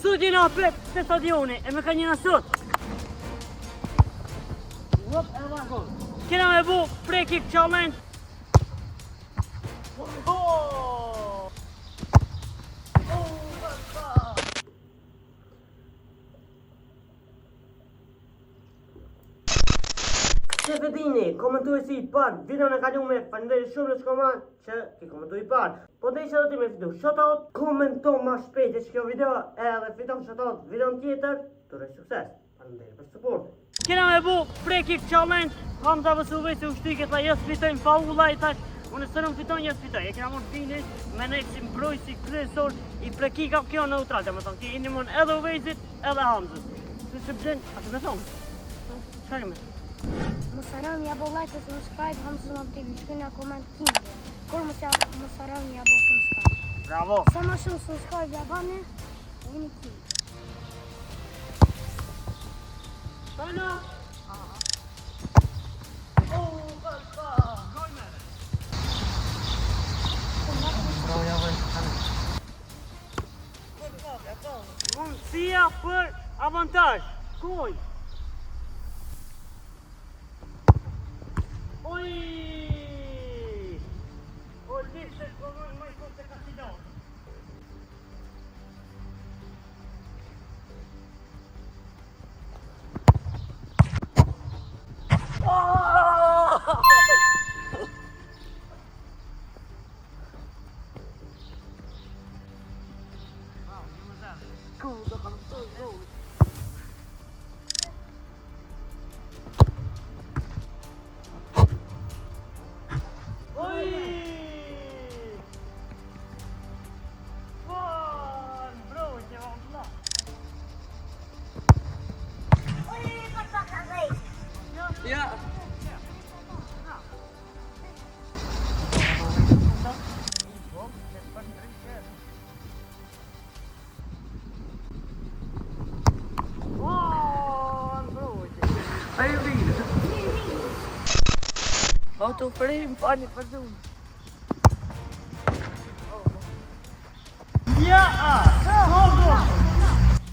Sot jena prep të stadioni e me ka njëna sot. Kena me bu pre-kick challenge. Se vedini, komentuesi I parë, video në kalume, faleminderit shumë në shkoman që ki komentu I parë. Po dhe ishe do ti me fitu shoutout, komento ma shpejt e që kjo video edhe fiton shoutout video në tjetër, të rej sukses. Faleminderit për support. Kena me bu pre-kick challenge, Hamza vs Uvejsi u shtyket la jes fitojnë faula I tash, unë së rëmë fitojnë jes fitoj. E kena mund finin, me nejtë si mbrojsi kryesor I pre-kicka kjo neutral, dhe më thonë, ti I një mund edhe Uvejsit edhe Hamzës. Se që bgjen, atë me thonë, qëka keme? Mos harroni ja bo like dhe subscribe, Hamza në TV, shkruajnë në koment kimbe. Kur mos harroni ja bo subscribe. Bravo! Sa ma shumë subscribe ja bane, vini kimbe. Tana! Mundësia për avantazh. Koj! Oj! O liste konon më kot se kasidon. Ja. Autoframe pani pardon. Ja! Bravo!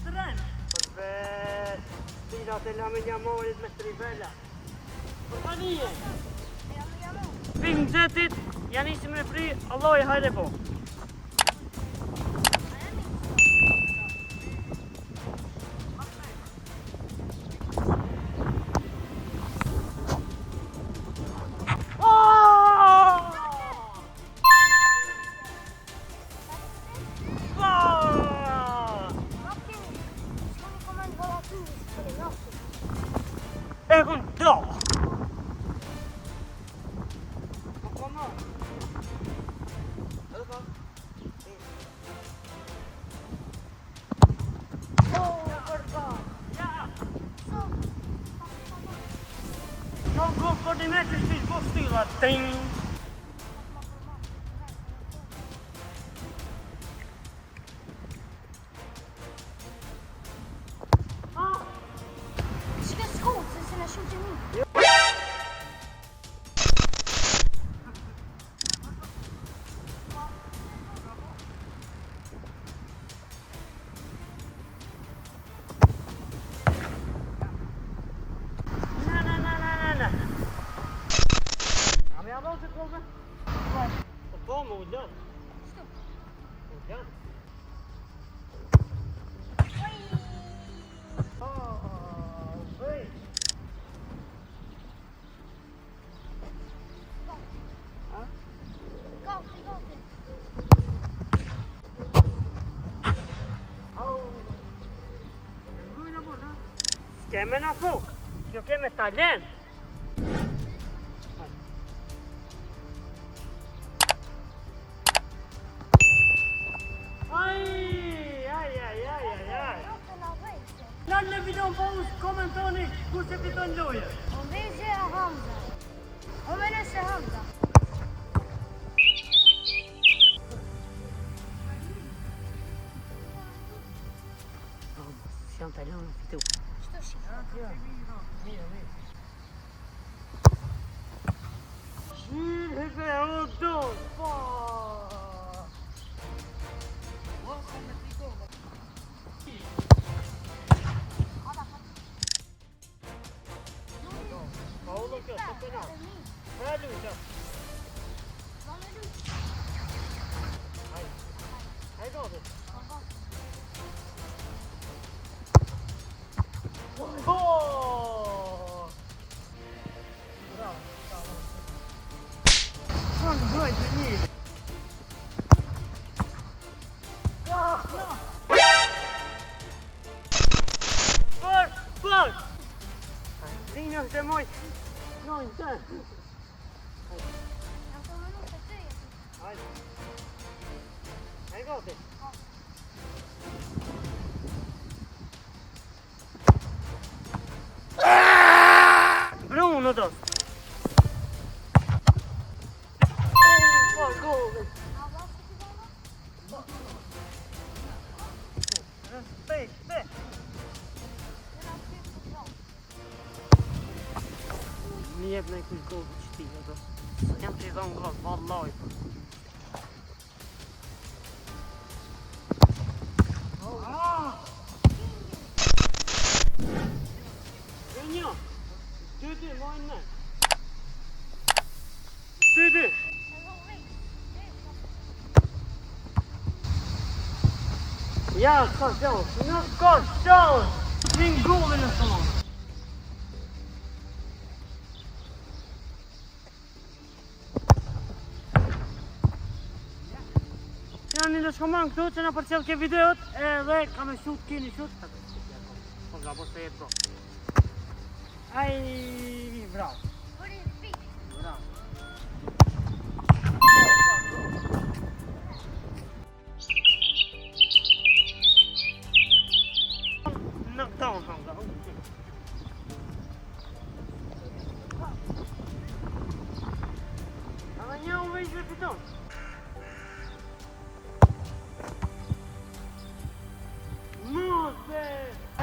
Tren. Perfect. Tira te la media morit me trivela. Përkanije! Ping xhetit, janë isim me fri, Allah I hajde po. Egon do! Non go for the match is go still a thing. Shka s'kot, se në shumë të një. Kom, udan. Udan. Keme na fuk, kjo keme talent. Nërë në video në pauz, komentoni ku se fiton loje. Uvejsi e Hamza. Omenes e Hamza. Si janë talent në fitu. Qëto shikë? Shirë e o donë, pa! penal. Pra luqë. Hajde gati. Oh! Bravo, bravo. Sono due geniali. Bak! Rinja është e moj. Nojnë të. Hajde. Hajde gati. Bruno då. Gol. Respekt. Mi jep në kush gol të qëtime do. Jam të i dhonë gol, vallaj. Gënjo, 2-2, mojnë në. 2-2. Ja, s'ka shans, nuk ka shans. Një golin në sëmonë. Janë një shkoman këtu që në përcjell ke videot edhe kam e shut, keni shut. Po nga po se jetë go. Aj, bravo. Bravo. Knockdown kam nga. Ama një u vejsh me fiton.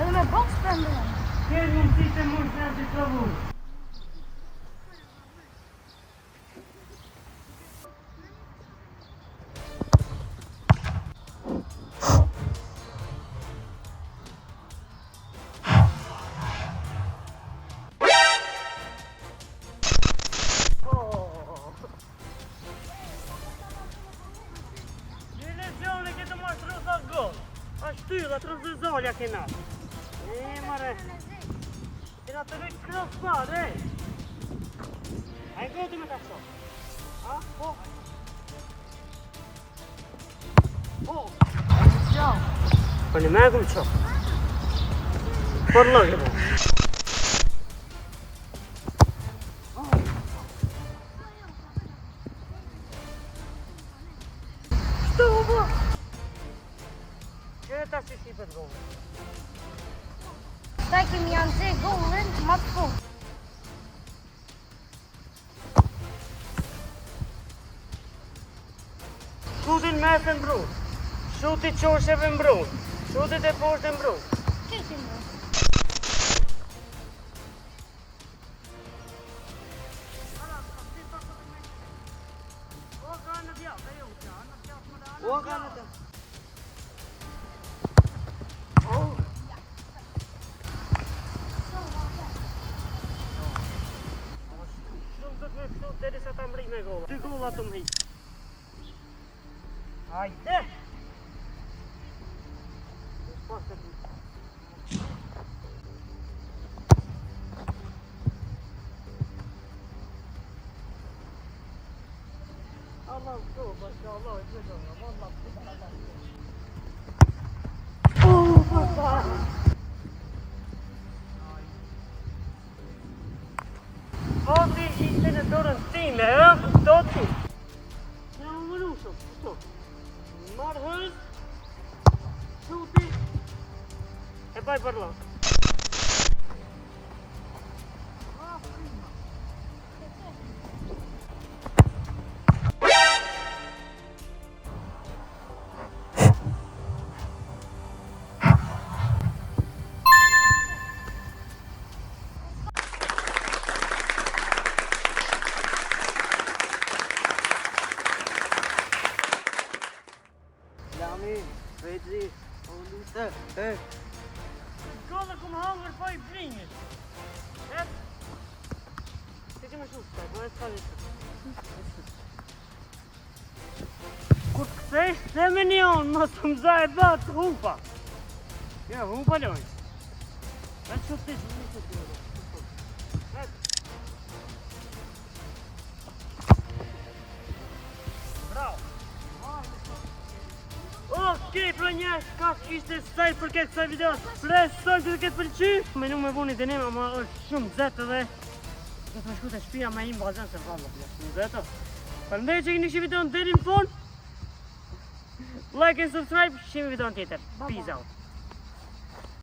Edhe me box prendëm. Kërë mundësi të mund të të provu. Lezionë këtë më është rëza gol. Ashtu dhe të rëzëzolja kena. Mare. Kena të rëjtë kërës parë, A i goti me ta shumë. A? Po. Po. Për një me e këmë shumë. Për lëgjë po. Shtu po. Kërë ta si shqipet gome. Ta kemi janë të golën më të fund. Shutin mesë në brun. Shutit qosheve në brun. Shutit e poshtë në brun. Kështë në brun. O ka në të. Deri sa ta mri me golla. 2 golla të mri. Hajde! Allah shko, bashka Allah, e të gjënë, Allah Oti ishte në dorën time, do ti. Në më mëru shumë, këto. Marë hëz, shuti, e baj për lanë. Vedri, o lute, Gollë kom hangër pa i brinjit. Ti që më shumë shtaj, po e s'ka një shumë. Kur të kthesh, dhe me një onë, mos të mëza e batë, humpa. Ja, humpa lojnë. Vetë shumë të shumë të të Okej, pra njerëz, ka ishte saj për këtë kësaj videos. Presoj të këtë pëlqy. Me nuk me vuni dënim, ama është shumë zetë dhe do të më shku të shtëpia me im bazën se valla shumë zetë. Prandaj që keni videon deri në fund. Like and subscribe, shihemi videon tjetër. Peace out.